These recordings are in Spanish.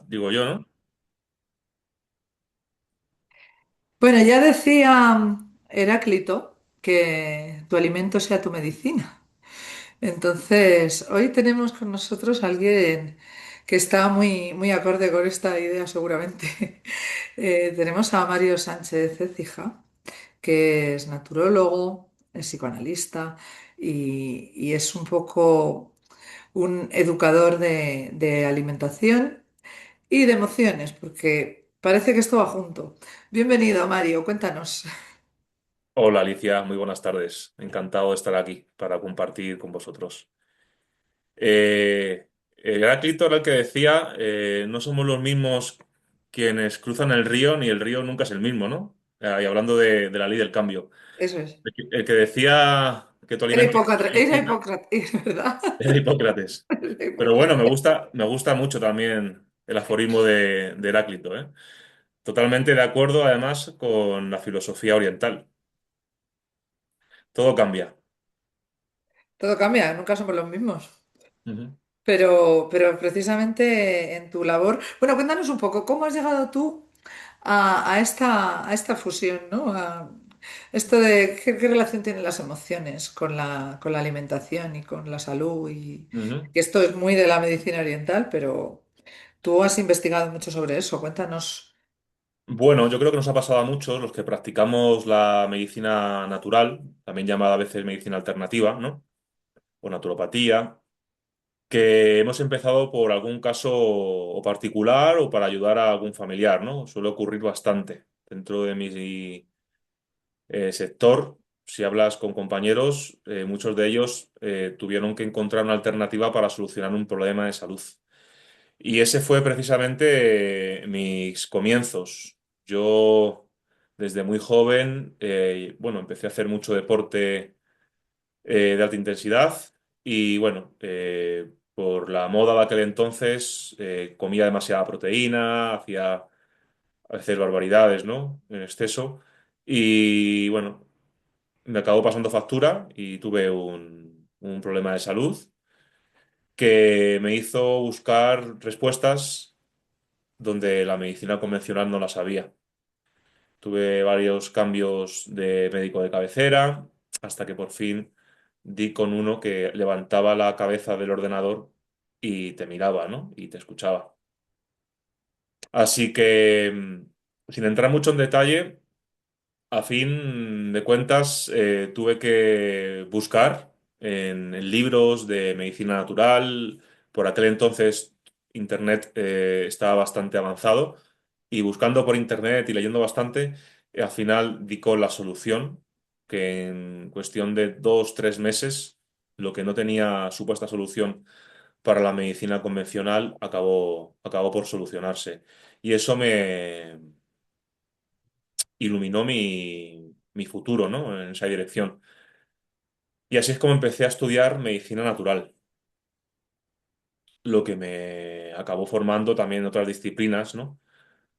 digo yo, ¿no? Bueno, ya decía Heráclito que tu alimento sea tu medicina. Entonces, hoy tenemos con nosotros a alguien que está muy acorde con esta idea, seguramente. Tenemos a Mario Sánchez Écija, que es naturólogo, es psicoanalista y es un poco un educador de alimentación y de emociones, porque parece que esto va junto. Bienvenido, Mario, cuéntanos. Hola Alicia, muy buenas tardes. Encantado de estar aquí para compartir con vosotros. Heráclito era el que decía, no somos los mismos quienes cruzan el río, ni el río nunca es el mismo, ¿no? Y hablando de la ley del cambio. Eso es. El que decía que tu Era alimento es tu Hipócrates, era medicina Hipócrates, ¿verdad? era Hipócrates. Era Pero bueno, Hipócrates. me gusta mucho también el aforismo de Heráclito, ¿eh? Totalmente de acuerdo además con la filosofía oriental. Todo cambia. Todo cambia, nunca somos los mismos. Ujú. Pero precisamente en tu labor, bueno, cuéntanos un poco, ¿cómo has llegado tú a esta fusión, ¿no? Esto de qué relación tienen las emociones con la alimentación y con la salud y Ujú. que esto es muy de la medicina oriental, pero tú has investigado mucho sobre eso, cuéntanos. Bueno, yo creo que nos ha pasado a muchos los que practicamos la medicina natural, también llamada a veces medicina alternativa, ¿no? O naturopatía, que hemos empezado por algún caso o particular o para ayudar a algún familiar, ¿no? Suele ocurrir bastante dentro de mi sector. Si hablas con compañeros, muchos de ellos tuvieron que encontrar una alternativa para solucionar un problema de salud. Y ese fue precisamente mis comienzos. Yo, desde muy joven, bueno, empecé a hacer mucho deporte de alta intensidad y, bueno, por la moda de aquel entonces, comía demasiada proteína, hacía a veces barbaridades, ¿no? En exceso. Y, bueno, me acabó pasando factura y tuve un problema de salud que me hizo buscar respuestas donde la medicina convencional no las había. Tuve varios cambios de médico de cabecera hasta que por fin di con uno que levantaba la cabeza del ordenador y te miraba, ¿no? Y te escuchaba. Así que, sin entrar mucho en detalle, a fin de cuentas, tuve que buscar en libros de medicina natural. Por aquel entonces, Internet estaba bastante avanzado y buscando por Internet y leyendo bastante, al final di con la solución, que en cuestión de 2, 3 meses, lo que no tenía supuesta solución para la medicina convencional acabó por solucionarse. Y eso me iluminó mi futuro, ¿no? En esa dirección. Y así es como empecé a estudiar medicina natural, lo que me acabó formando también en otras disciplinas, ¿no?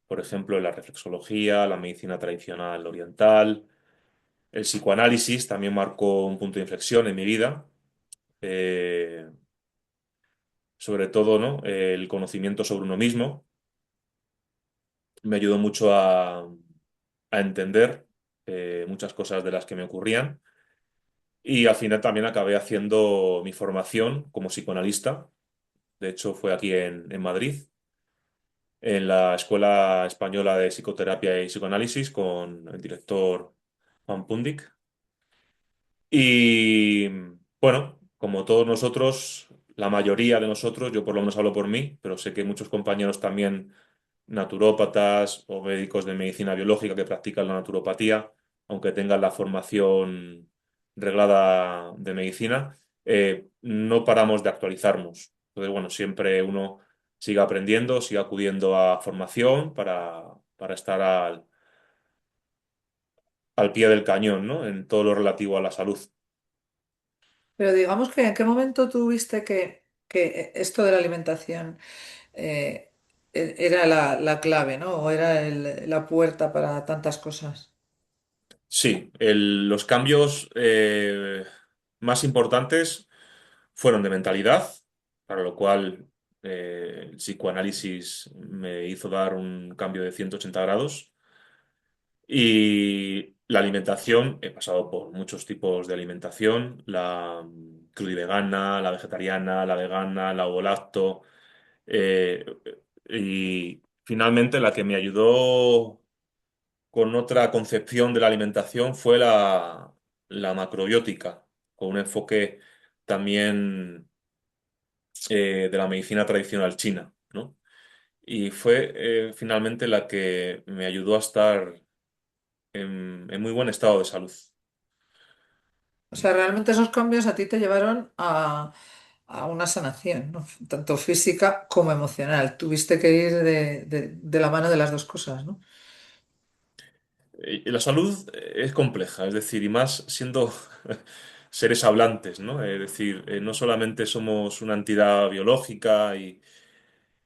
Por ejemplo, la reflexología, la medicina tradicional oriental, el psicoanálisis también marcó un punto de inflexión en mi vida. Eh, Sobre todo, ¿no? El conocimiento sobre uno mismo me ayudó mucho a entender muchas cosas de las que me ocurrían. Y al final también acabé haciendo mi formación como psicoanalista. De hecho, fue aquí en Madrid, en la Escuela Española de Psicoterapia y Psicoanálisis con el director Juan Pundic. Y bueno, como todos nosotros, la mayoría de nosotros, yo por lo menos hablo por mí, pero sé que muchos compañeros también naturópatas o médicos de medicina biológica que practican la naturopatía, aunque tengan la formación reglada de medicina, no paramos de actualizarnos. Entonces, bueno, siempre uno sigue aprendiendo, sigue acudiendo a formación para estar al pie del cañón, ¿no? En todo lo relativo a la salud. Pero digamos que en qué momento tuviste que esto de la alimentación era la clave, ¿no? O era la puerta para tantas cosas. Sí, los cambios más importantes fueron de mentalidad, para lo cual El psicoanálisis me hizo dar un cambio de 180 grados. Y la alimentación, he pasado por muchos tipos de alimentación, la crudivegana, la vegetariana, la vegana, la ovolacto, eh, y finalmente la que me ayudó con otra concepción de la alimentación fue la macrobiótica, con un enfoque también de la medicina tradicional china, ¿no? Y fue finalmente la que me ayudó a estar en muy buen estado de salud. O sea, realmente esos cambios a ti te llevaron a una sanación, ¿no? Tanto física como emocional. Tuviste que ir de la mano de las dos cosas, ¿no? La salud es compleja, es decir, y más siendo seres hablantes, ¿no? Es decir, no solamente somos una entidad biológica y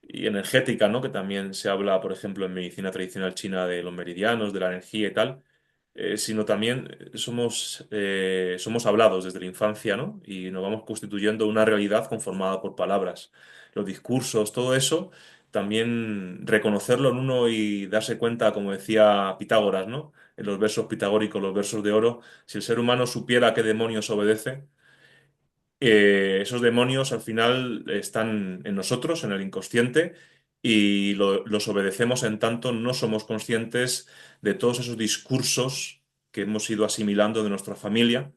energética, ¿no? Que también se habla, por ejemplo, en medicina tradicional china de los meridianos, de la energía y tal, sino también somos hablados desde la infancia, ¿no? Y nos vamos constituyendo una realidad conformada por palabras, los discursos, todo eso, también reconocerlo en uno y darse cuenta, como decía Pitágoras, ¿no? En los versos pitagóricos, los versos de oro, si el ser humano supiera a qué demonios obedece, esos demonios al final están en nosotros, en el inconsciente, y los obedecemos en tanto no somos conscientes de todos esos discursos que hemos ido asimilando de nuestra familia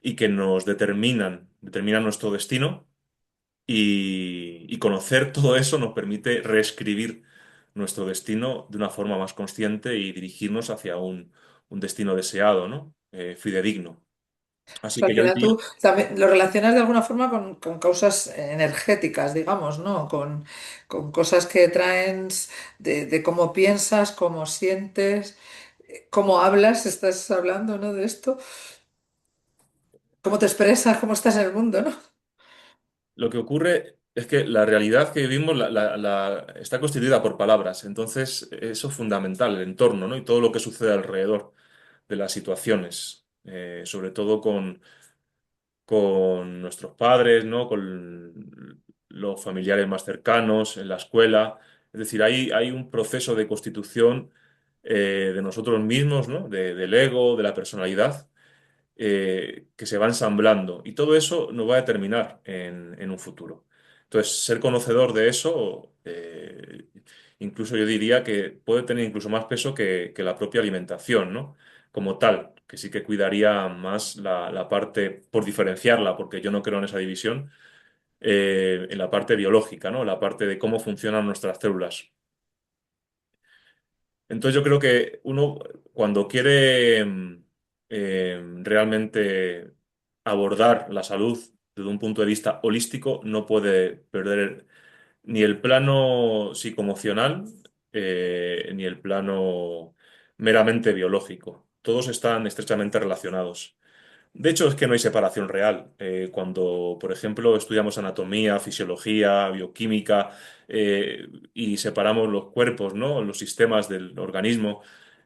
y que nos determinan nuestro destino, y conocer todo eso nos permite reescribir nuestro destino de una forma más consciente y dirigirnos hacia un destino deseado, ¿no? Fidedigno. O Así sea, que al yo final diría. tú también lo relacionas de alguna forma con causas energéticas, digamos, ¿no? Con cosas que traen de cómo piensas, cómo sientes, cómo hablas, estás hablando, ¿no? De esto, cómo te expresas, cómo estás en el mundo, ¿no? Lo que ocurre es que la realidad que vivimos está constituida por palabras, entonces eso es fundamental, el entorno, ¿no? Y todo lo que sucede alrededor de las situaciones, sobre todo con nuestros padres, ¿no? Con los familiares más cercanos, en la escuela. Es decir, hay un proceso de constitución de nosotros mismos, ¿no? Del ego, de la personalidad, que se va ensamblando y todo eso nos va a determinar en un futuro. Entonces, ser conocedor de eso, incluso yo diría que puede tener incluso más peso que la propia alimentación, ¿no? Como tal, que sí que cuidaría más la parte, por diferenciarla, porque yo no creo en esa división, en la parte biológica, ¿no? La parte de cómo funcionan nuestras células. Entonces yo creo que uno cuando quiere realmente abordar la salud desde un punto de vista holístico no puede perder ni el plano psicoemocional ni el plano meramente biológico. Todos están estrechamente relacionados. De hecho, es que no hay separación real. Cuando, por ejemplo, estudiamos anatomía, fisiología, bioquímica, y separamos los cuerpos, ¿no? Los sistemas del organismo,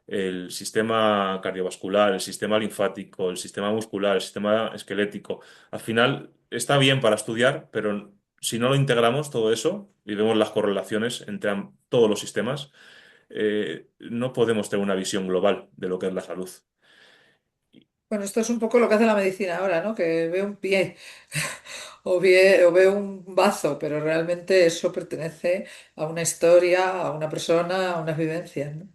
el sistema cardiovascular, el sistema linfático, el sistema muscular, el sistema esquelético. Al final está bien para estudiar, pero si no lo integramos todo eso y vemos las correlaciones entre todos los sistemas, no podemos tener una visión global de lo que es la salud. Bueno, esto es un poco lo que hace la medicina ahora, ¿no? Que ve un pie o ve un bazo, pero realmente eso pertenece a una historia, a una persona, a unas vivencias, ¿no?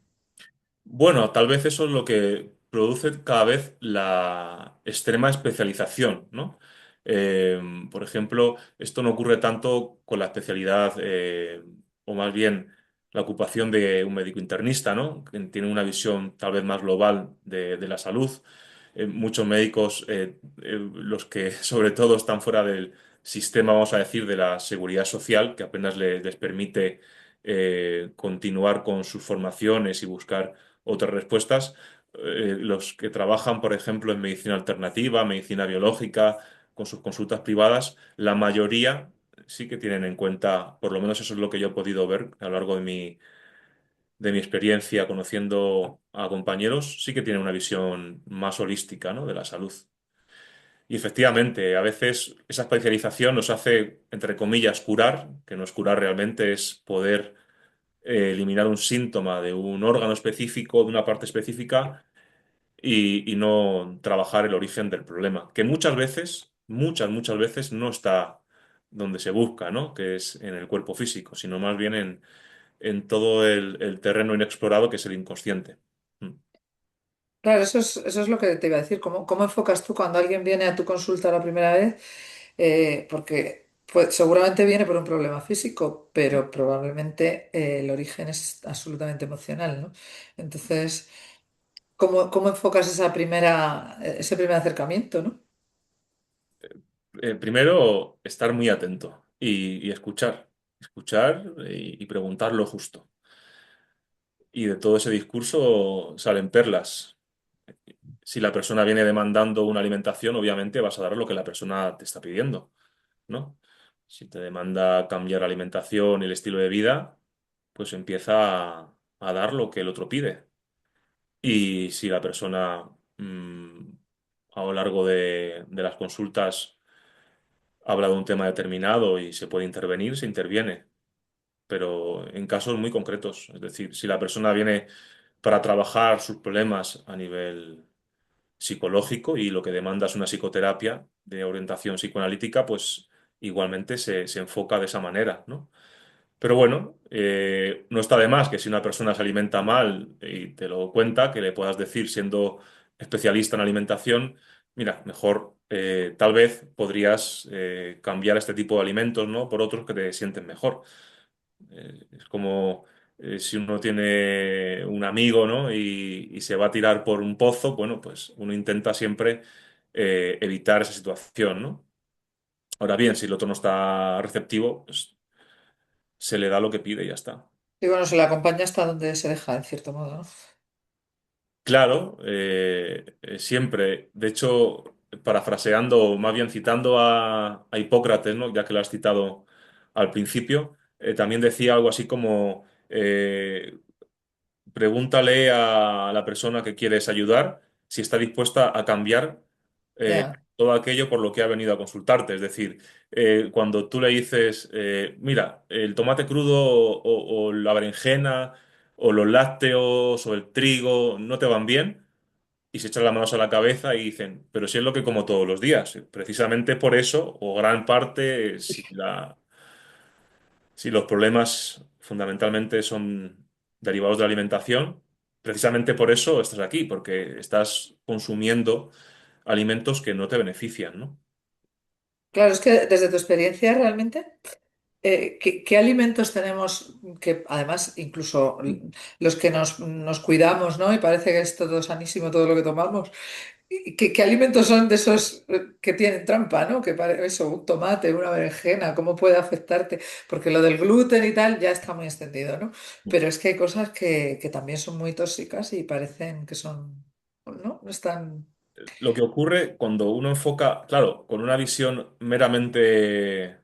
Bueno, tal vez eso es lo que produce cada vez la extrema especialización, ¿no? Eh, por ejemplo, esto no ocurre tanto con la especialidad, o más bien la ocupación de un médico internista, ¿no? Que tiene una visión tal vez más global de la salud. Muchos médicos, los que sobre todo están fuera del sistema, vamos a decir, de la seguridad social, que apenas les permite continuar con sus formaciones y buscar otras respuestas. Los que trabajan, por ejemplo, en medicina alternativa, medicina biológica, con sus consultas privadas, la mayoría sí que tienen en cuenta, por lo menos eso es lo que yo he podido ver a lo largo de mi experiencia conociendo a compañeros, sí que tienen una visión más holística, ¿no? De la salud. Y efectivamente, a veces esa especialización nos hace, entre comillas, curar, que no es curar realmente, es poder eliminar un síntoma de un órgano específico, de una parte específica, y no trabajar el origen del problema, que muchas veces, muchas veces no está donde se busca, ¿no? Que es en el cuerpo físico, sino más bien en todo el terreno inexplorado que es el inconsciente. Mm. Claro, eso es lo que te iba a decir. ¿Cómo enfocas tú cuando alguien viene a tu consulta la primera vez? Porque pues, seguramente viene por un problema físico, pero probablemente el origen es absolutamente emocional, ¿no? Entonces, ¿cómo enfocas ese primer acercamiento, ¿no? Primero, estar muy atento y escuchar y preguntar lo justo. Y de todo ese discurso salen perlas. Si la persona viene demandando una alimentación, obviamente vas a dar lo que la persona te está pidiendo, ¿no? Si te demanda cambiar la alimentación y el estilo de vida, pues empieza a dar lo que el otro pide. Y si la persona a lo largo de las consultas habla de un tema determinado y se puede intervenir, se interviene, pero en casos muy concretos. Es decir, si la persona viene para trabajar sus problemas a nivel psicológico y lo que demanda es una psicoterapia de orientación psicoanalítica, pues igualmente se enfoca de esa manera, ¿no? Pero bueno, no está de más que si una persona se alimenta mal y te lo cuenta, que le puedas decir, siendo especialista en alimentación, mira, mejor tal vez podrías cambiar este tipo de alimentos, ¿no? Por otros que te sienten mejor. Es como si uno tiene un amigo, ¿no? Y se va a tirar por un pozo, bueno, pues uno intenta siempre evitar esa situación, ¿no? Ahora bien, si el otro no está receptivo, pues se le da lo que pide y ya está. Y bueno, se le acompaña hasta donde se deja, en cierto modo, ¿no? Claro, siempre. De hecho, parafraseando, más bien citando a Hipócrates, ¿no? Ya que lo has citado al principio, también decía algo así como pregúntale a la persona que quieres ayudar si está dispuesta a cambiar Ya. todo aquello por lo que ha venido a consultarte. Es decir, cuando tú le dices, mira, el tomate crudo o la berenjena o los lácteos o el trigo no te van bien y se echan las manos a la cabeza y dicen, pero si es lo que como todos los días. Precisamente por eso, o gran parte, si los problemas fundamentalmente son derivados de la alimentación, precisamente por eso estás aquí, porque estás consumiendo alimentos que no te benefician, ¿no? Claro, es que desde tu experiencia realmente. ¿Qué alimentos tenemos que además incluso los que nos cuidamos, ¿no? Y parece que es todo sanísimo todo lo que tomamos. ¿Qué alimentos son de esos que tienen trampa, ¿no? Eso, un tomate, una berenjena, ¿cómo puede afectarte? Porque lo del gluten y tal ya está muy extendido, ¿no? Pero es que hay cosas que también son muy tóxicas y parecen que son, ¿no? No están. Lo que ocurre cuando uno enfoca, claro, con una visión meramente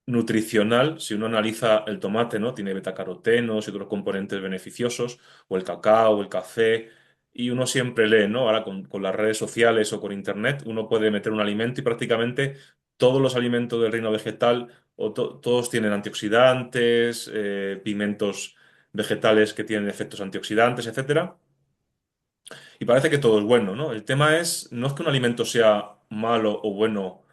nutricional, si uno analiza el tomate, ¿no? Tiene betacarotenos y otros componentes beneficiosos, o el cacao, el café, y uno siempre lee, ¿no? Ahora con las redes sociales o con internet, uno puede meter un alimento y prácticamente todos los alimentos del reino vegetal, todos tienen antioxidantes, pigmentos vegetales que tienen efectos antioxidantes, etcétera. Y parece que todo es bueno, ¿no? El tema es, no es que un alimento sea malo o bueno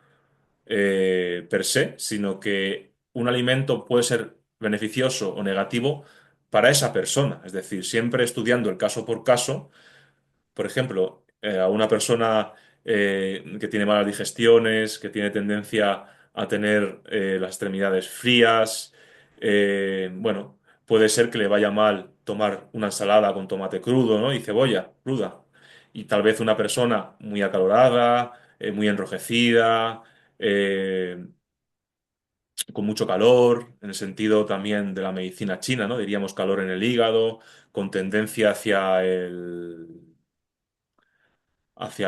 per se, sino que un alimento puede ser beneficioso o negativo para esa persona. Es decir, siempre estudiando el caso por caso. Por ejemplo, a una persona que tiene malas digestiones, que tiene tendencia a tener las extremidades frías, bueno, puede ser que le vaya mal tomar una ensalada con tomate crudo, ¿no? Y cebolla cruda. Y tal vez una persona muy acalorada, muy enrojecida, eh, con mucho calor, en el sentido también de la medicina china, ¿no? Diríamos calor en el hígado, con tendencia hacia el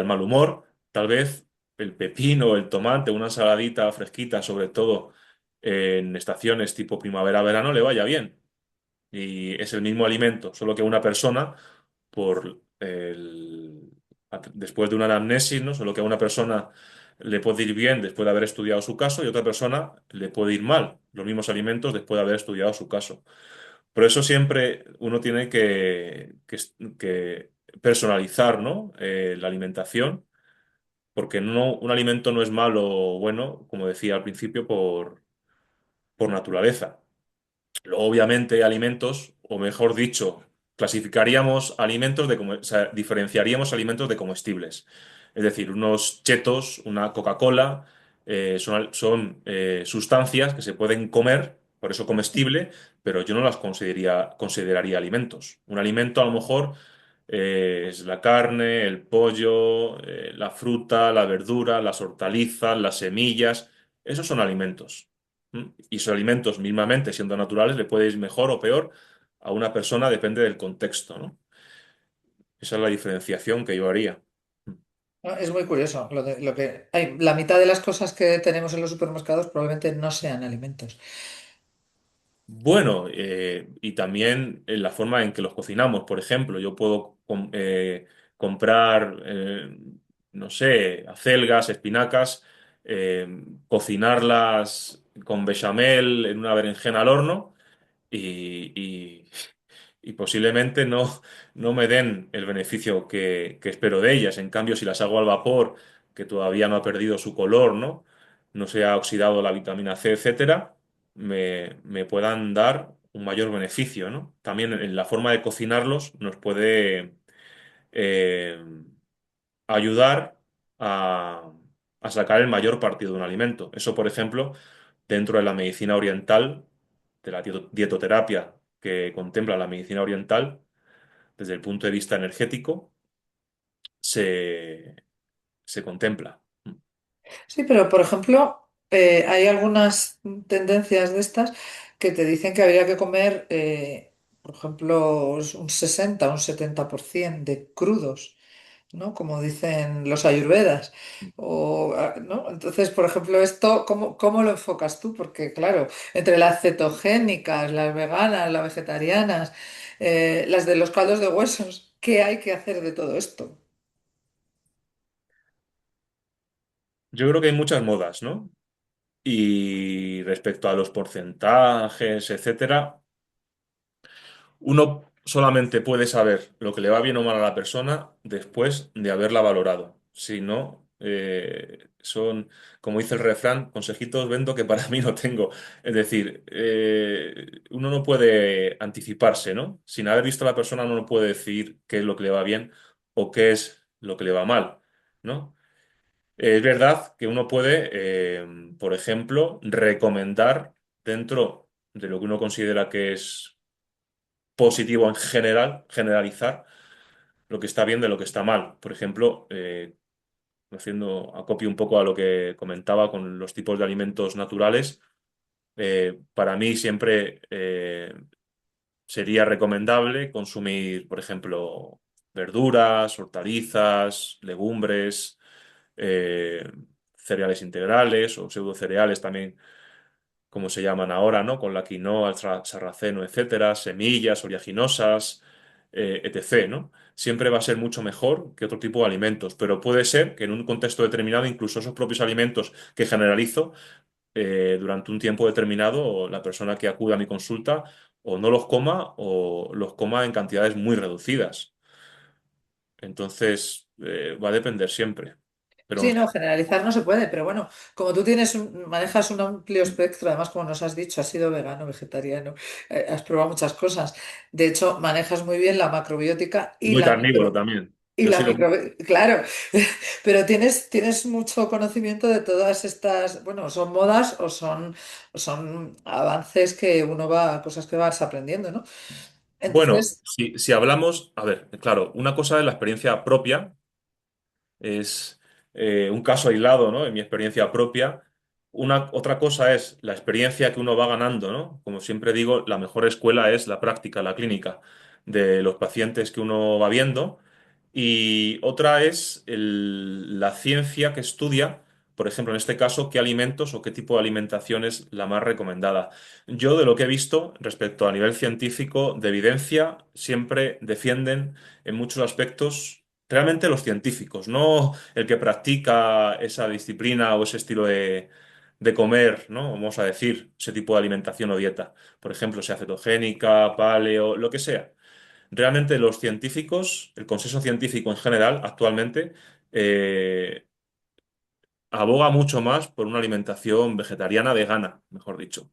mal humor. Tal vez el pepino, el tomate, una ensaladita fresquita, sobre todo en estaciones tipo primavera-verano, le vaya bien. Y es el mismo alimento, solo que una persona, por después de una anamnesis, ¿no? Solo que a una persona le puede ir bien después de haber estudiado su caso y a otra persona le puede ir mal los mismos alimentos después de haber estudiado su caso. Por eso siempre uno tiene que personalizar, ¿no? La alimentación, porque un alimento no es malo o bueno, como decía al principio, por naturaleza. Luego, obviamente, hay alimentos, o mejor dicho, clasificaríamos alimentos o sea, diferenciaríamos alimentos de comestibles. Es decir, unos chetos, una Coca-Cola, son sustancias que se pueden comer, por eso comestible, pero yo no las consideraría alimentos. Un alimento a lo mejor es la carne, el pollo, la fruta, la verdura, las hortalizas, las semillas. Esos son alimentos. ¿Mm? Y esos alimentos, mismamente, siendo naturales, le puede ir mejor o peor a una persona, depende del contexto, ¿no? Esa es la diferenciación que yo haría. No, es muy curioso. Lo que hay, la mitad de las cosas que tenemos en los supermercados probablemente no sean alimentos. Bueno, y también en la forma en que los cocinamos. Por ejemplo, yo puedo comprar, no sé, acelgas, espinacas, cocinarlas con bechamel en una berenjena al horno y posiblemente no me den el beneficio que espero de ellas. En cambio, si las hago al vapor, que todavía no ha perdido su color, ¿no? No se ha oxidado la vitamina C, etcétera, me puedan dar un mayor beneficio, ¿no? También en la forma de cocinarlos nos puede eh, ayudar a, a sacar el mayor partido de un alimento. Eso, por ejemplo, dentro de la medicina oriental, de la dietoterapia que contempla la medicina oriental, desde el punto de vista energético, se, se contempla. Sí, pero por ejemplo, hay algunas tendencias de estas que te dicen que habría que comer, por ejemplo, un 60, un 70% de crudos, ¿no? Como dicen los ayurvedas. O, ¿no? Entonces, por ejemplo, esto, ¿cómo lo enfocas tú? Porque, claro, entre las cetogénicas, las veganas, las vegetarianas, las de los caldos de huesos, ¿qué hay que hacer de todo esto? Yo creo que hay muchas modas, ¿no? Y respecto a los porcentajes, etcétera, uno solamente puede saber lo que le va bien o mal a la persona después de haberla valorado. Si no, son, como dice el refrán, consejitos vendo que para mí no tengo. Es decir, uno no puede anticiparse, ¿no? Sin haber visto a la persona, uno no puede decir qué es lo que le va bien o qué es lo que le va mal, ¿no? Es verdad que uno puede, por ejemplo, recomendar dentro de lo que uno considera que es positivo en general, generalizar lo que está bien de lo que está mal. Por ejemplo, haciendo acopio un poco a lo que comentaba con los tipos de alimentos naturales, para mí siempre sería recomendable consumir, por ejemplo, verduras, hortalizas, legumbres, eh, cereales integrales o pseudocereales también, como se llaman ahora, ¿no? Con la quinoa, el sarraceno, etcétera, semillas oleaginosas, etc., ¿no? Siempre va a ser mucho mejor que otro tipo de alimentos, pero puede ser que en un contexto determinado, incluso esos propios alimentos que generalizo, durante un tiempo determinado, la persona que acude a mi consulta o no los coma o los coma en cantidades muy reducidas. Entonces, va a depender siempre. Pero Sí, no, generalizar no se puede, pero bueno, como tú manejas un amplio espectro, además, como nos has dicho, has sido vegano, vegetariano, has probado muchas cosas. De hecho, manejas muy bien la macrobiótica muy carnívoro también. y Yo he la sido micro, claro, pero tienes mucho conocimiento de todas estas, bueno, son modas o son avances que uno va, cosas que vas aprendiendo, ¿no? Bueno, Entonces, si hablamos, a ver, claro, una cosa es la experiencia propia, es un caso aislado, ¿no? En mi experiencia propia. Otra cosa es la experiencia que uno va ganando, ¿no? Como siempre digo, la mejor escuela es la práctica, la clínica, de los pacientes que uno va viendo. Y otra es la ciencia que estudia, por ejemplo, en este caso, qué alimentos o qué tipo de alimentación es la más recomendada. Yo, de lo que he visto respecto a nivel científico, de evidencia, siempre defienden en muchos aspectos. realmente los científicos, no el que practica esa disciplina o ese estilo de comer, ¿no? Vamos a decir, ese tipo de alimentación o dieta. Por ejemplo, sea cetogénica, paleo, lo que sea. Realmente los científicos, el consenso científico en general, actualmente, eh, aboga mucho más por una alimentación vegetariana, vegana, mejor dicho,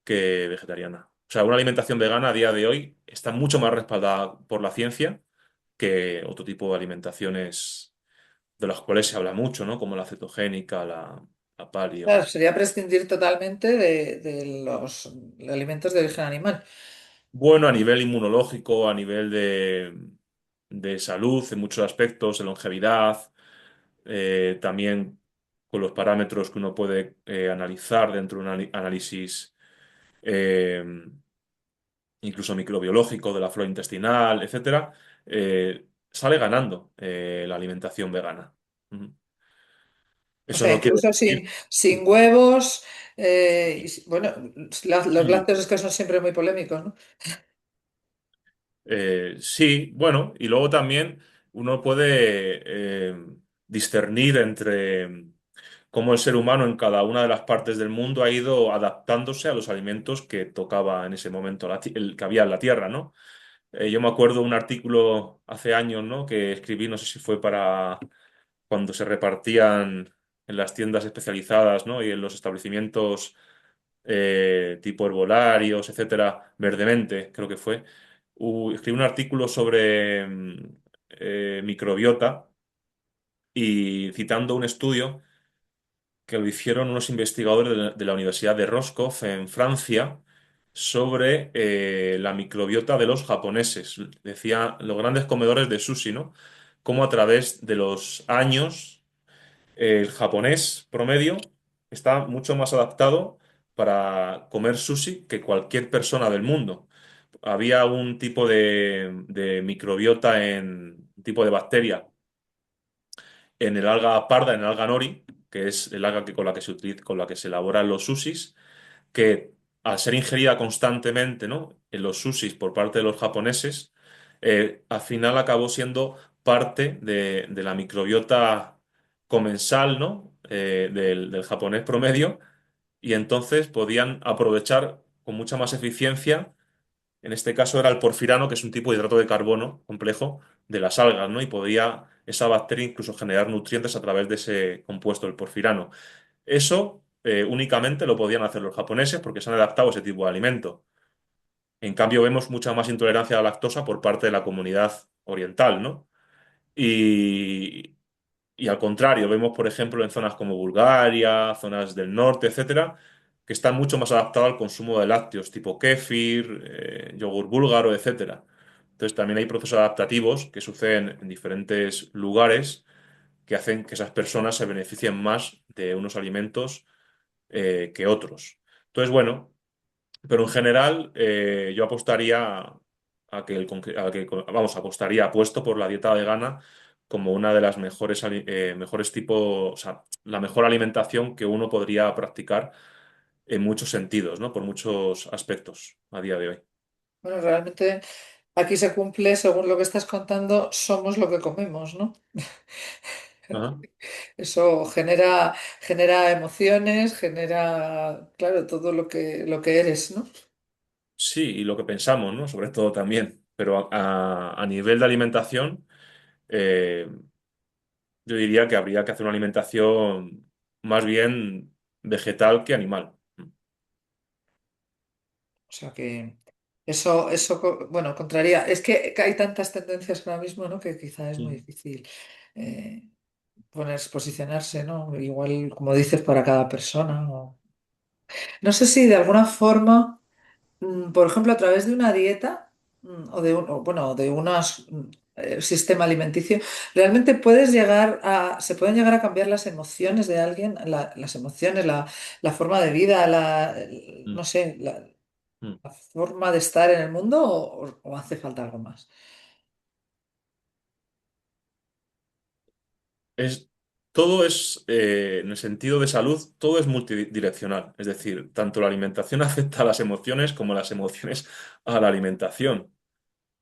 que vegetariana. O sea, una alimentación vegana a día de hoy está mucho más respaldada por la ciencia que otro tipo de alimentaciones de las cuales se habla mucho, ¿no? Como la cetogénica, la paleo. Claro, sería prescindir totalmente de los alimentos de origen animal. Bueno, a nivel inmunológico, a nivel de salud, en muchos aspectos, de longevidad, también con los parámetros que uno puede analizar dentro de un análisis eh, incluso microbiológico de la flora intestinal, etcétera, sale ganando la alimentación vegana. Ujú. O Eso sea, no quiere incluso decir. sin huevos, bueno, los Sí, lácteos es que son siempre muy polémicos, ¿no? sí, bueno, y luego también uno puede discernir entre cómo el ser humano en cada una de las partes del mundo ha ido adaptándose a los alimentos que tocaba en ese momento, el que había en la tierra, ¿no? Yo me acuerdo un artículo hace años, ¿no? Que escribí, no sé si fue para cuando se repartían en las tiendas especializadas, ¿no? Y en los establecimientos tipo herbolarios, etcétera, Verdemente, creo que fue. Escribí un artículo sobre microbiota y citando un estudio que lo hicieron unos investigadores de la Universidad de Roscoff en Francia sobre la microbiota de los japoneses. Decía los grandes comedores de sushi, ¿no? Cómo a través de los años el japonés promedio está mucho más adaptado para comer sushi que cualquier persona del mundo. Había un tipo de microbiota un tipo de bacteria en el alga parda, en el alga nori, que es el alga con la que se utiliza, con la que se elaboran los sushis, que al ser ingerida constantemente, ¿no? En los sushis por parte de los japoneses, al final acabó siendo parte de la microbiota comensal, ¿no? Del japonés promedio, y entonces podían aprovechar con mucha más eficiencia. En este caso era el porfirano, que es un tipo de hidrato de carbono complejo de las algas, ¿no? Y podía esa bacteria incluso generar nutrientes a través de ese compuesto, el porfirano. Eso únicamente lo podían hacer los japoneses porque se han adaptado a ese tipo de alimento. En cambio, vemos mucha más intolerancia a la lactosa por parte de la comunidad oriental, ¿no? Y, y al contrario, vemos, por ejemplo, en zonas como Bulgaria, zonas del norte, etcétera, que están mucho más adaptados al consumo de lácteos, tipo kéfir, yogur búlgaro, etcétera. Entonces, también hay procesos adaptativos que suceden en diferentes lugares que hacen que esas personas se beneficien más de unos alimentos que otros. Entonces, bueno, pero en general yo apostaría a que, vamos, apostaría, apuesto por la dieta vegana como una de las mejores, mejores tipos, o sea, la mejor alimentación que uno podría practicar en muchos sentidos, ¿no? Por muchos aspectos a día de hoy. Bueno, realmente aquí se cumple, según lo que estás contando, somos lo que comemos, ¿no? Ajá. Eso genera emociones, genera, claro, todo lo que eres, ¿no? Sí, y lo que pensamos, ¿no? Sobre todo también. Pero a nivel de alimentación, eh, yo diría que habría que hacer una alimentación más bien vegetal que animal. O sea que bueno, contraría. Es que hay tantas tendencias ahora mismo, ¿no? Que quizá es muy Mm. difícil posicionarse, ¿no? Igual, como dices, para cada persona. No sé si de alguna forma, por ejemplo, a través de una dieta bueno, de un sistema alimenticio, realmente se pueden llegar a cambiar las emociones de alguien, las emociones, la forma de vida, Mm. no sé, Mm. la forma de estar en el mundo o hace falta algo más. Es, todo es, en el sentido de salud, todo es multidireccional. Es decir, tanto la alimentación afecta a las emociones como las emociones a la alimentación.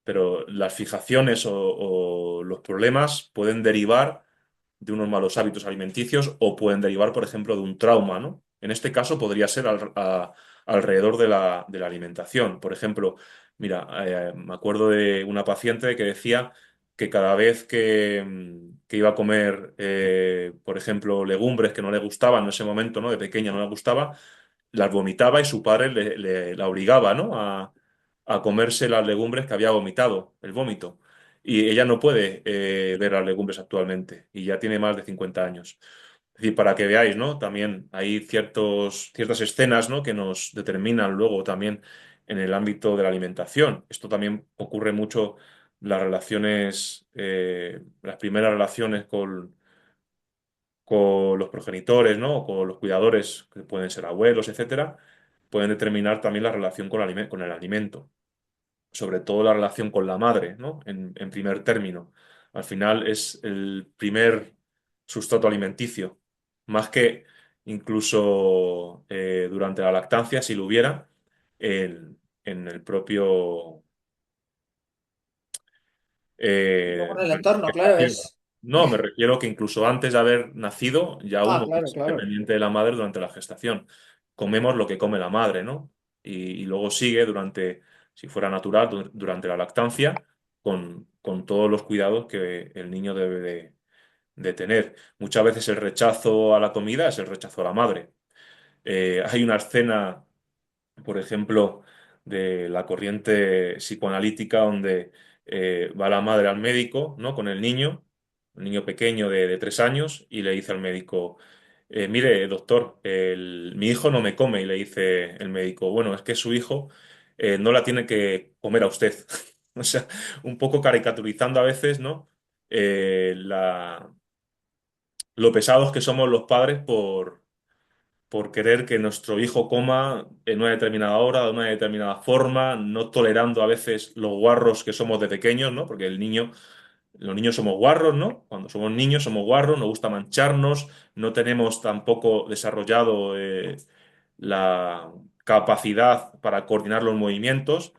Pero las fijaciones o los problemas pueden derivar de unos malos hábitos alimenticios o pueden derivar, por ejemplo, de un trauma, ¿no? En este caso podría ser alrededor de la alimentación. Por ejemplo, mira, me acuerdo de una paciente que decía que cada vez que iba a comer, por ejemplo, legumbres que no le gustaban en ese momento, ¿no? De pequeña no le gustaba, las vomitaba y su padre la obligaba, ¿no? A comerse las legumbres que había vomitado, el vómito. Y ella no puede ver las legumbres actualmente y ya tiene más de 50 años. Es decir, para que veáis, ¿no? También hay ciertas escenas, ¿no? Que nos determinan luego también en el ámbito de la alimentación. Esto también ocurre mucho las relaciones, las primeras relaciones con los progenitores, ¿no? O con los cuidadores, que pueden ser abuelos, etcétera, pueden determinar también la relación con el alimento, sobre todo la relación con la madre, ¿no? En primer término. Al final es el primer sustrato alimenticio, más que incluso durante la lactancia, si lo hubiera, en el propio Luego en el antes entorno, que claro, naciera. es... No, me refiero que incluso antes de haber nacido, ya Ah, uno claro, es claro. dependiente de la madre durante la gestación. Comemos lo que come la madre, ¿no? Y luego sigue durante, si fuera natural, durante la lactancia, con todos los cuidados que el niño debe de tener. Muchas veces el rechazo a la comida es el rechazo a la madre. Hay una escena, por ejemplo, de la corriente psicoanalítica donde va la madre al médico, ¿no? Con el niño, un niño pequeño de 3 años, y le dice al médico, mire, doctor, mi hijo no me come, y le dice el médico, bueno, es que su hijo no la tiene que comer a usted. O sea, un poco caricaturizando a veces, ¿no? Lo pesados que somos los padres por querer que nuestro hijo coma en una determinada hora, de una determinada forma, no tolerando a veces los guarros que somos de pequeños, ¿no? Porque los niños somos guarros, ¿no? Cuando somos niños somos guarros, nos gusta mancharnos, no tenemos tampoco desarrollado la capacidad para coordinar los movimientos.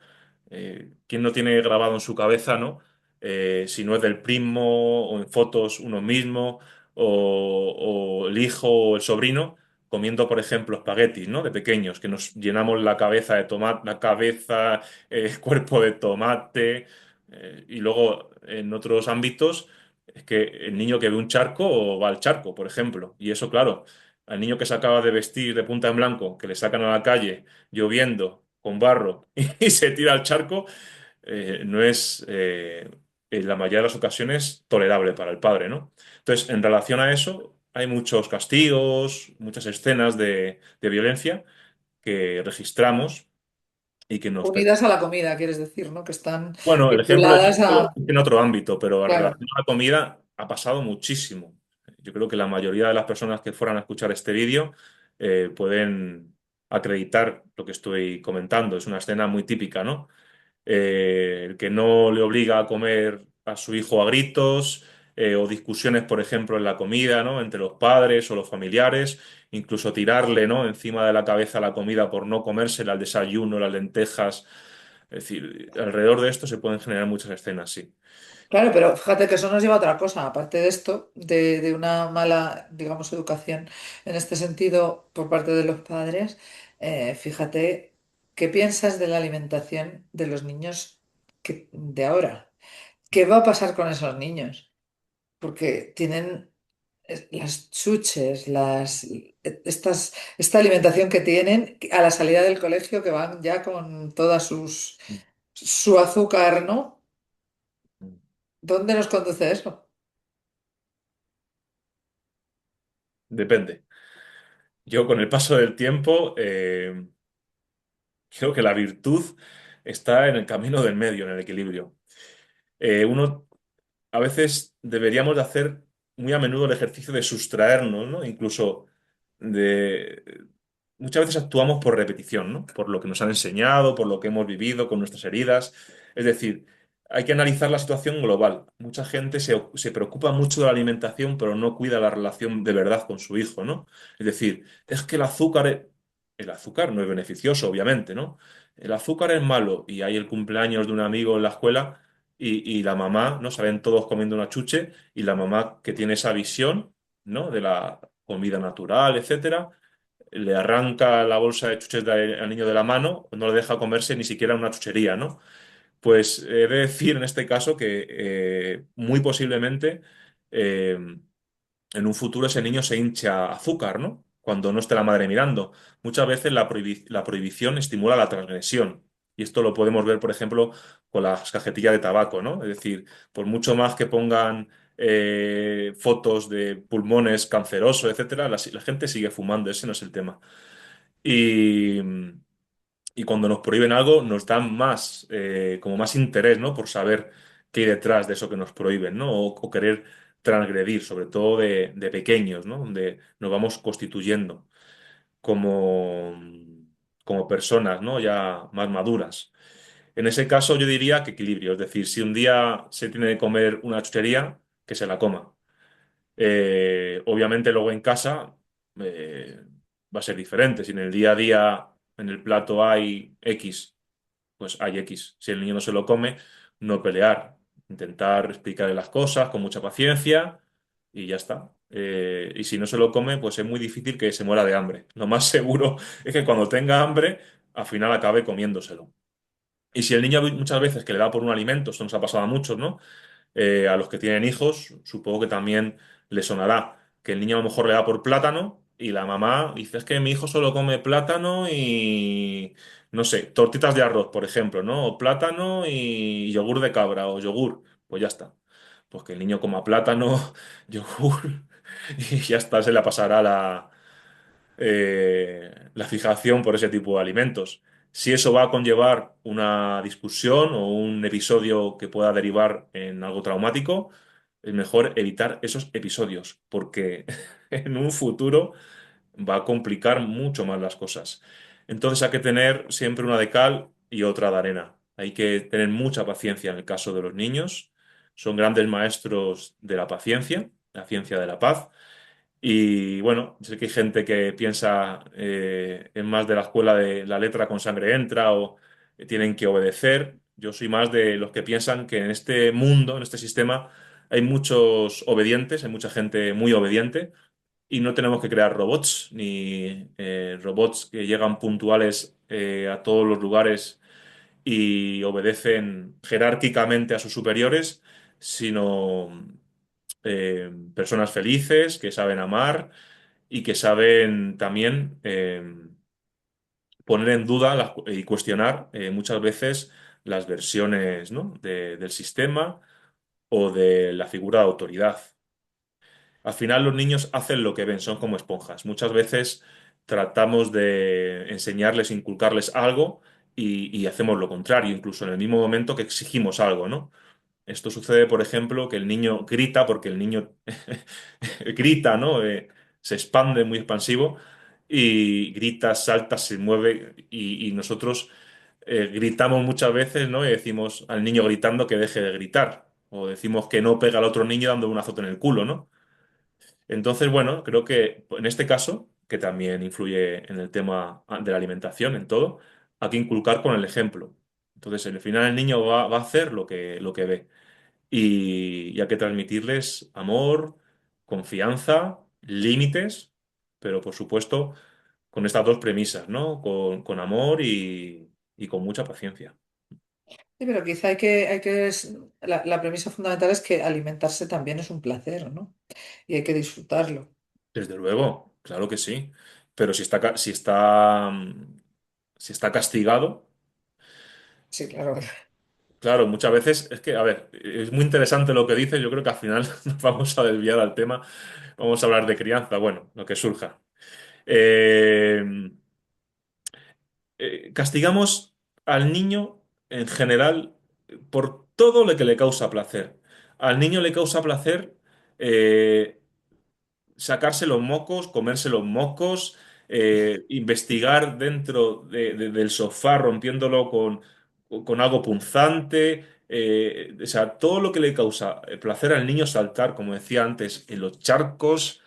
¿Quién no tiene grabado en su cabeza, ¿no? Si no es del primo o en fotos uno mismo o el hijo o el sobrino comiendo, por ejemplo, espaguetis, ¿no? De pequeños, que nos llenamos la cabeza de tomate, la cabeza, cuerpo de tomate, y luego en otros ámbitos es que el niño que ve un charco va al charco, por ejemplo, y eso, claro, al niño que se acaba de vestir de punta en blanco, que le sacan a la calle lloviendo, con barro, y se tira al charco, no es, en la mayoría de las ocasiones, tolerable para el padre, ¿no? Entonces, en relación a eso, hay muchos castigos, muchas escenas de violencia que registramos y que nos... Unidas a la comida, quieres decir, ¿no? Que están Bueno, el ejemplo de vinculadas charco a... es en otro ámbito, pero en Claro. relación a la comida ha pasado muchísimo. Yo creo que la mayoría de las personas que fueran a escuchar este vídeo pueden acreditar lo que estoy comentando. Es una escena muy típica, ¿no? El que no le obliga a comer a su hijo a gritos, o discusiones, por ejemplo, en la comida, ¿no? Entre los padres o los familiares, incluso tirarle, ¿no? Encima de la cabeza la comida por no comérsela al desayuno, las lentejas. Es decir, alrededor de esto se pueden generar muchas escenas, sí. Claro, pero fíjate que eso nos lleva a otra cosa, aparte de esto, de una mala, digamos, educación en este sentido por parte de los padres, fíjate, ¿qué piensas de la alimentación de los niños de ahora? ¿Qué va a pasar con esos niños? Porque tienen las chuches, esta alimentación que tienen a la salida del colegio que van ya con toda su azúcar, ¿no? ¿Dónde nos conduce eso? Depende. Yo con el paso del tiempo creo que la virtud está en el camino del medio, en el equilibrio. Uno a veces deberíamos de hacer muy a menudo el ejercicio de sustraernos, ¿no? Incluso de... Muchas veces actuamos por repetición, ¿no? Por lo que nos han enseñado, por lo que hemos vivido con nuestras heridas. Es decir, hay que analizar la situación global. Mucha gente se preocupa mucho de la alimentación, pero no cuida la relación de verdad con su hijo, ¿no? Es decir, es que el azúcar no es beneficioso, obviamente, ¿no? El azúcar es malo y hay el cumpleaños de un amigo en la escuela. y la mamá, ¿no? Salen todos comiendo una chuche y la mamá que tiene esa visión, ¿no? De la comida natural, etcétera, le arranca la bolsa de chuches al niño de la mano, no le deja comerse ni siquiera una chuchería, ¿no? Pues he de decir en este caso que muy posiblemente eh, en un futuro ese niño se hincha azúcar, ¿no? Cuando no esté la madre mirando. Muchas veces la prohibición estimula la transgresión. Y esto lo podemos ver, por ejemplo, con las cajetillas de tabaco, ¿no? Es decir, por mucho más que pongan fotos de pulmones cancerosos, etcétera, la gente sigue fumando, ese no es el tema. Y, y cuando nos prohíben algo, nos dan más, como más interés, ¿no? Por saber qué hay detrás de eso que nos prohíben, ¿no? O querer transgredir, sobre todo de pequeños, ¿no? Donde nos vamos constituyendo como, como personas, ¿no? Ya más maduras. En ese caso, yo diría que equilibrio, es decir, si un día se tiene que comer una chuchería, que se la coma. Obviamente luego en casa eh, va a ser diferente. Si en el día a día en el plato hay X, pues hay X. Si el niño no se lo come, no pelear. Intentar explicarle las cosas con mucha paciencia y ya está. Y si no se lo come, pues es muy difícil que se muera de hambre. Lo más seguro es que cuando tenga hambre, al final acabe comiéndoselo. Y si el niño muchas veces que le da por un alimento, esto nos ha pasado a muchos, ¿no? A los que tienen hijos, supongo que también les sonará que el niño a lo mejor le da por plátano y la mamá dice, es que mi hijo solo come plátano y, no sé, tortitas de arroz, por ejemplo, ¿no? O plátano y yogur de cabra o yogur. Pues ya está. Pues que el niño coma plátano, yogur y ya está, se le pasará la fijación por ese tipo de alimentos. Si eso va a conllevar una discusión o un episodio que pueda derivar en algo traumático, es mejor evitar esos episodios, porque en un futuro va a complicar mucho más las cosas. Entonces hay que tener siempre una de cal y otra de arena. Hay que tener mucha paciencia en el caso de los niños. Son grandes maestros de la ciencia de la paz. Y bueno, sé que hay gente que piensa en más de la escuela de la letra con sangre entra o tienen que obedecer. Yo soy más de los que piensan que en este mundo, en este sistema, hay muchos obedientes, hay mucha gente muy obediente y no tenemos que crear robots ni robots que llegan puntuales a todos los lugares y obedecen jerárquicamente a sus superiores, sino personas felices que saben amar y que saben también poner en duda y cuestionar muchas veces las versiones, ¿no? del sistema o de la figura de autoridad. Al final los niños hacen lo que ven, son como esponjas. Muchas veces tratamos de enseñarles, inculcarles algo y hacemos lo contrario, incluso en el mismo momento que exigimos algo, ¿no? Esto sucede, por ejemplo, que el niño grita porque el niño grita, ¿no? Se expande, muy expansivo, y grita, salta, se mueve, y nosotros gritamos muchas veces, ¿no? Y decimos al niño gritando que deje de gritar, o decimos que no pega al otro niño dando un azote en el culo, ¿no? Entonces, bueno, creo que en este caso, que también influye en el tema de la alimentación, en todo, hay que inculcar con el ejemplo. Entonces, al final el niño va a hacer lo que ve y hay que transmitirles amor, confianza, límites, pero por supuesto con estas dos premisas, ¿no? Con amor y con mucha paciencia. Sí, pero quizá la premisa fundamental es que alimentarse también es un placer, ¿no? Y hay que disfrutarlo. Desde luego, claro que sí. Pero si está castigado, Sí, claro. claro, muchas veces es que, a ver, es muy interesante lo que dices. Yo creo que al final nos vamos a desviar al tema. Vamos a hablar de crianza, bueno, lo que surja. Eh, castigamos al niño en general por todo lo que le causa placer. Al niño le causa placer eh, sacarse los mocos, comerse los mocos, investigar dentro del sofá rompiéndolo con algo punzante. O sea, todo lo que le causa placer al niño saltar, como decía antes, en los charcos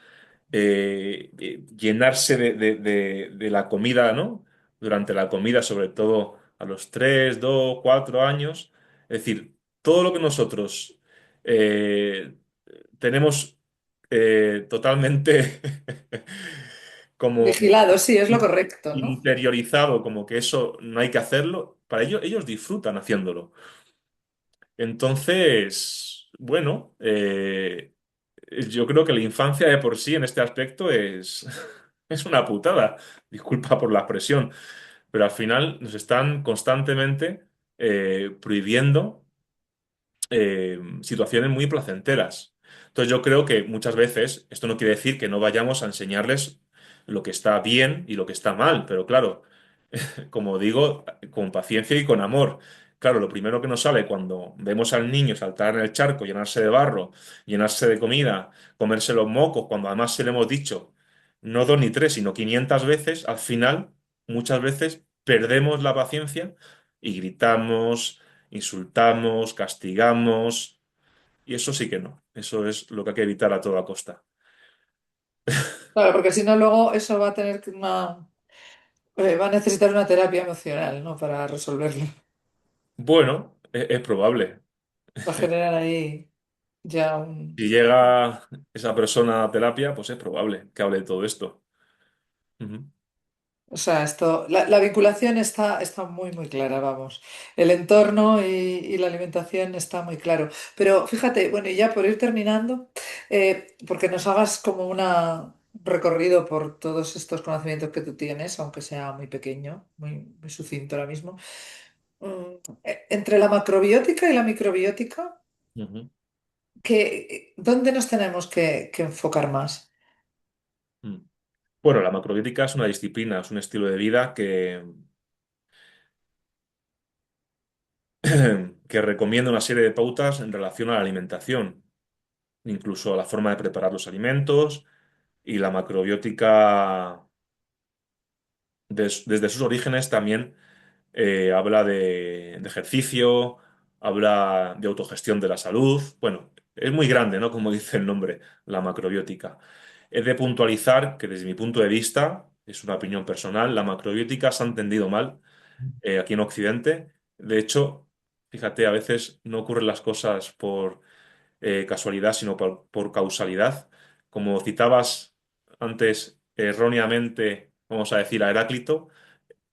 llenarse de la comida, ¿no? Durante la comida, sobre todo a los 3, 2, 4 años. Es decir, todo lo que nosotros eh, tenemos totalmente como Vigilado, sí, es lo correcto, ¿no? interiorizado, como que eso no hay que hacerlo, para ellos disfrutan haciéndolo. Entonces, bueno, yo creo que la infancia de por sí en este aspecto es, es una putada, disculpa por la expresión, pero al final nos están constantemente prohibiendo situaciones muy placenteras. Entonces yo creo que muchas veces esto no quiere decir que no vayamos a enseñarles lo que está bien y lo que está mal, pero claro, como digo, con paciencia y con amor. Claro, lo primero que nos sale cuando vemos al niño saltar en el charco, llenarse de barro, llenarse de comida, comerse los mocos, cuando además se le hemos dicho no dos ni tres, sino 500 veces, al final, muchas veces perdemos la paciencia y gritamos, insultamos, castigamos, y eso sí que no. Eso es lo que hay que evitar a toda costa. Claro, porque si no, luego eso va a tener va a necesitar una terapia emocional, ¿no? Para resolverlo. Bueno, es probable. Va a generar ahí ya un... Si llega esa persona a terapia, pues es probable que hable de todo esto. Ujú, O sea, la vinculación está muy clara, vamos. El entorno y la alimentación está muy claro. Pero fíjate, bueno, y ya por ir terminando, porque nos hagas como un recorrido por todos estos conocimientos que tú tienes, aunque sea muy pequeño, muy sucinto ahora mismo. Mm, Entre la macrobiótica y la microbiótica, ujú, ¿dónde nos tenemos que enfocar más? mm. Bueno, la macrobiótica es una disciplina, es un estilo de vida que recomienda una serie de pautas en relación a la alimentación, incluso a la forma de preparar los alimentos y la macrobiótica desde sus orígenes también habla de ejercicio, habla de autogestión de la salud. Bueno, es muy grande, ¿no? Como dice el nombre, la macrobiótica. He de puntualizar que desde mi punto de vista, es una opinión personal, la macrobiótica se ha entendido mal aquí en Occidente. De hecho, fíjate, a veces no ocurren las cosas por casualidad, sino por causalidad. Como citabas antes erróneamente, vamos a decir, a Heráclito,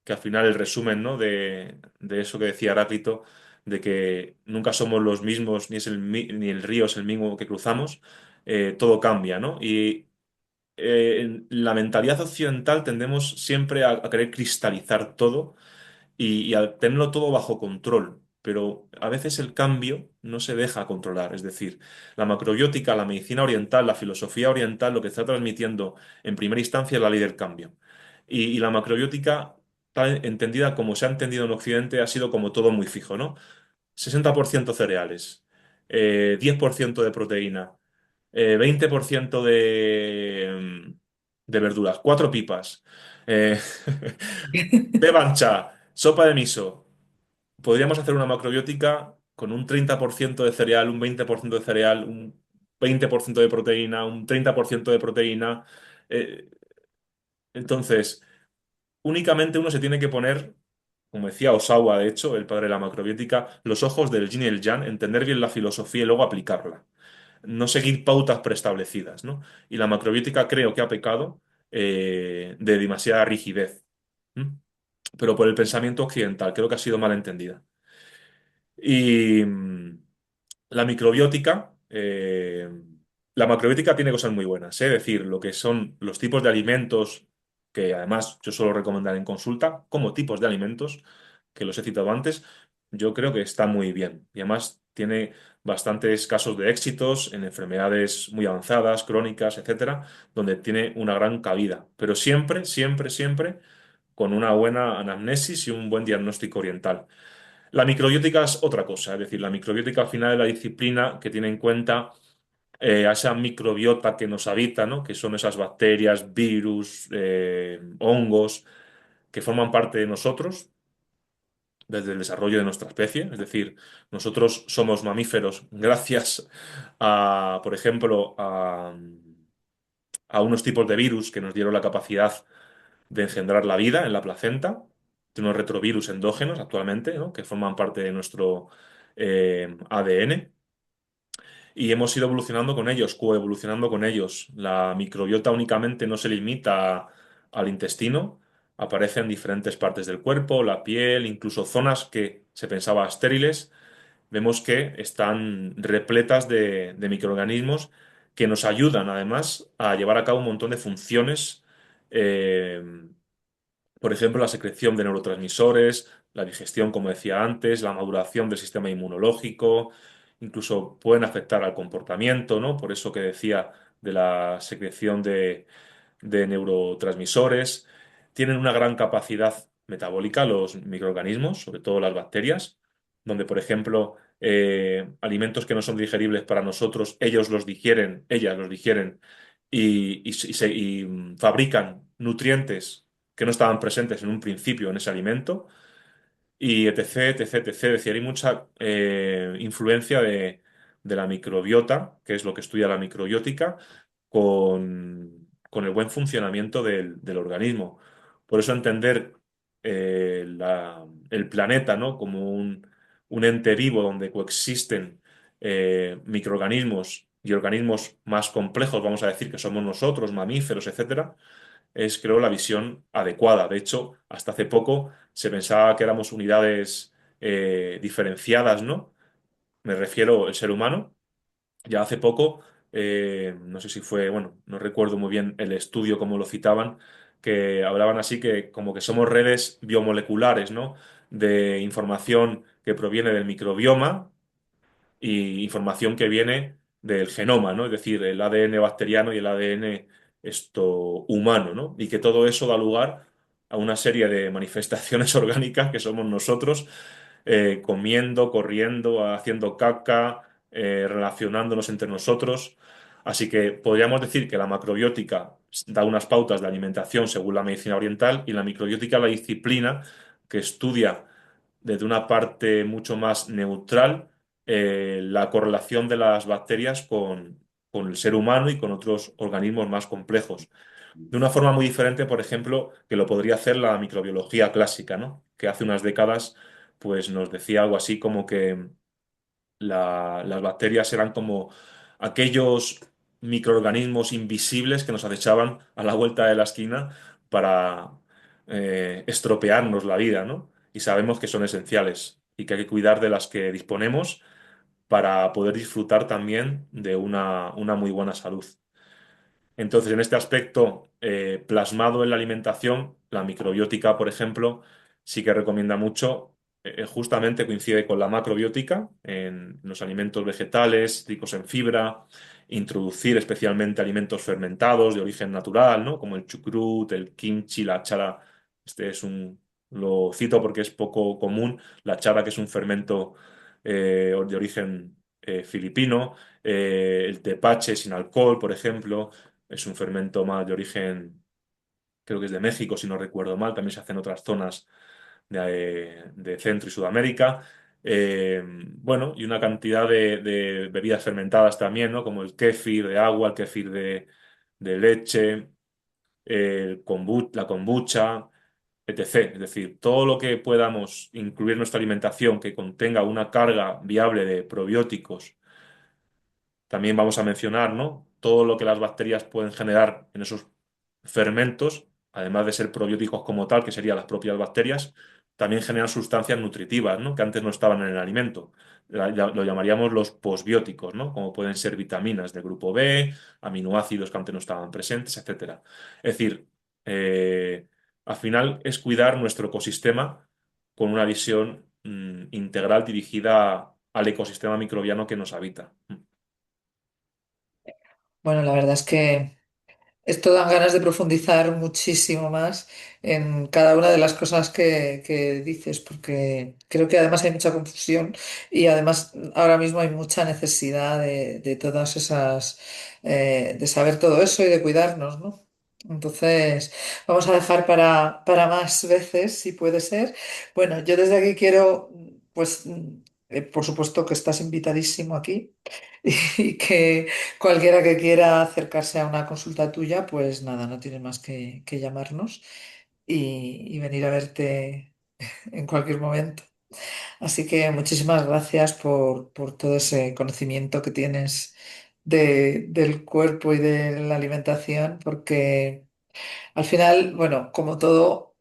que al final el resumen, ¿no? de eso que decía Heráclito, de que nunca somos los mismos, ni el río es el mismo que cruzamos, todo cambia, ¿no? Y en la mentalidad occidental tendemos siempre a querer cristalizar todo y a tenerlo todo bajo control. Pero a veces el cambio no se deja controlar. Es decir, la macrobiótica, la medicina oriental, la filosofía oriental, lo que está transmitiendo en primera instancia es la ley del cambio. Y la macrobiótica, tal entendida como se ha entendido en Occidente, ha sido como todo muy fijo, ¿no? 60% cereales, 10% de proteína, 20% de verduras, cuatro pipas. eh, Beban cha, sopa de miso. Podríamos hacer una macrobiótica con un 30% de cereal, un 20% de cereal, un 20% de proteína, un 30% de proteína. Eh, entonces, únicamente uno se tiene que poner, como decía Osawa, de hecho, el padre de la macrobiótica, los ojos del yin y el yang, entender bien la filosofía y luego aplicarla. No seguir pautas preestablecidas, ¿no? Y la macrobiótica creo que ha pecado de demasiada rigidez. ¿Mm? Pero por el pensamiento occidental, creo que ha sido mal entendida. Y la microbiótica, la macrobiótica tiene cosas muy buenas, ¿eh? Es decir, lo que son los tipos de alimentos, que además yo suelo recomendar en consulta, como tipos de alimentos, que los he citado antes, yo creo que está muy bien. Y además tiene bastantes casos de éxitos en enfermedades muy avanzadas, crónicas, etcétera, donde tiene una gran cabida. Pero siempre, siempre, siempre con una buena anamnesis y un buen diagnóstico oriental. La microbiótica es otra cosa, es decir, la microbiótica al final es la disciplina que tiene en cuenta a esa microbiota que nos habita, ¿no? Que son esas bacterias, virus, hongos que forman parte de nosotros desde el desarrollo de nuestra especie. Es decir, nosotros somos mamíferos gracias a, por ejemplo, a unos tipos de virus que nos dieron la capacidad de engendrar la vida en la placenta, de unos retrovirus endógenos actualmente, ¿no? Que forman parte de nuestro ADN y hemos ido evolucionando con ellos, coevolucionando con ellos. La microbiota únicamente no se limita al intestino, aparece en diferentes partes del cuerpo, la piel, incluso zonas que se pensaba estériles. Vemos que están repletas de microorganismos que nos ayudan además a llevar a cabo un montón de funciones, eh, por ejemplo, la secreción de neurotransmisores, la digestión, como decía antes, la maduración del sistema inmunológico, incluso pueden afectar al comportamiento, ¿no? Por eso que decía de la secreción de neurotransmisores. Tienen una gran capacidad metabólica los microorganismos, sobre todo las bacterias, donde, por ejemplo, alimentos que no son digeribles para nosotros, ellos los digieren, ellas los digieren y fabrican nutrientes que no estaban presentes en un principio en ese alimento y etc, etc, etc. Es decir, hay mucha influencia de la microbiota, que es lo que estudia la microbiótica, con el buen funcionamiento del organismo. Por eso entender el planeta, ¿no? como un ente vivo donde coexisten microorganismos y organismos más complejos, vamos a decir que somos nosotros, mamíferos, etcétera, es, creo, la visión adecuada. De hecho, hasta hace poco se pensaba que éramos unidades diferenciadas, ¿no? Me refiero al ser humano. Ya hace poco, no sé si fue, bueno, no recuerdo muy bien el estudio, cómo lo citaban, que hablaban así que como que somos redes biomoleculares, ¿no? De información que proviene del microbioma y información que viene del genoma, ¿no? Es decir, el ADN bacteriano y el ADN humano, ¿no? Y que todo eso da lugar a una serie de manifestaciones orgánicas que somos nosotros, comiendo, corriendo, haciendo caca, relacionándonos entre nosotros. Así que podríamos decir que la macrobiótica da unas pautas de alimentación según la medicina oriental y la microbiótica la disciplina que estudia desde una parte mucho más neutral la correlación de las bacterias con el ser humano y con otros organismos más complejos. De una forma muy diferente, por ejemplo, que lo podría hacer la microbiología clásica, ¿no? Que hace unas décadas pues nos decía algo así como que las bacterias eran como aquellos microorganismos invisibles que nos acechaban a la vuelta de la esquina para estropearnos la vida, ¿no? Y sabemos que son esenciales y que hay que cuidar de las que disponemos para poder disfrutar también de una muy buena salud. Entonces, en este aspecto, plasmado en la alimentación, la microbiótica, por ejemplo, sí que recomienda mucho, justamente coincide con la macrobiótica en los alimentos vegetales, ricos en fibra, introducir especialmente alimentos fermentados de origen natural, ¿no? Como el chucrut, el kimchi, la chara. Lo cito porque es poco común, la chara, que es un fermento de origen filipino, el tepache sin alcohol, por ejemplo. Es un fermento más de origen, creo que es de México, si no recuerdo mal. También se hace en otras zonas de Centro y Sudamérica. Bueno, y una cantidad de bebidas fermentadas también, ¿no? Como el kéfir de agua, el kéfir de leche, la kombucha, etc. Es decir, todo lo que podamos incluir en nuestra alimentación que contenga una carga viable de probióticos. También vamos a mencionar, ¿no? Todo lo que las bacterias pueden generar en esos fermentos, además de ser probióticos como tal, que serían las propias bacterias, también generan sustancias nutritivas, ¿no? Que antes no estaban en el alimento. Lo llamaríamos los posbióticos, ¿no? Como pueden ser vitaminas del grupo B, aminoácidos que antes no estaban presentes, etcétera. Es decir, al final es cuidar nuestro ecosistema con una visión integral dirigida al ecosistema microbiano que nos habita. Bueno, la verdad es que esto dan ganas de profundizar muchísimo más en cada una de las cosas que dices, porque creo que además hay mucha confusión y además ahora mismo hay mucha necesidad de todas esas, de saber todo eso y de cuidarnos, ¿no? Entonces, vamos a dejar para más veces, si puede ser. Bueno, yo desde aquí quiero, pues, por supuesto que estás invitadísimo aquí y que cualquiera que quiera acercarse a una consulta tuya, pues nada, no tiene más que llamarnos y venir a verte en cualquier momento. Así que muchísimas gracias por todo ese conocimiento que tienes del cuerpo y de la alimentación, porque al final, bueno, como todo,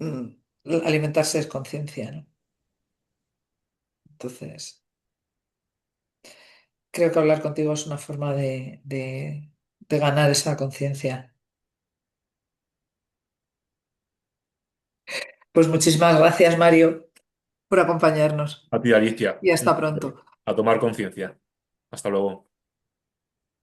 alimentarse es conciencia, ¿no? Entonces, creo que hablar contigo es una forma de ganar esa conciencia. Pues muchísimas gracias, Mario, por acompañarnos A ti, Alicia, y hasta pronto. a tomar conciencia. Hasta luego.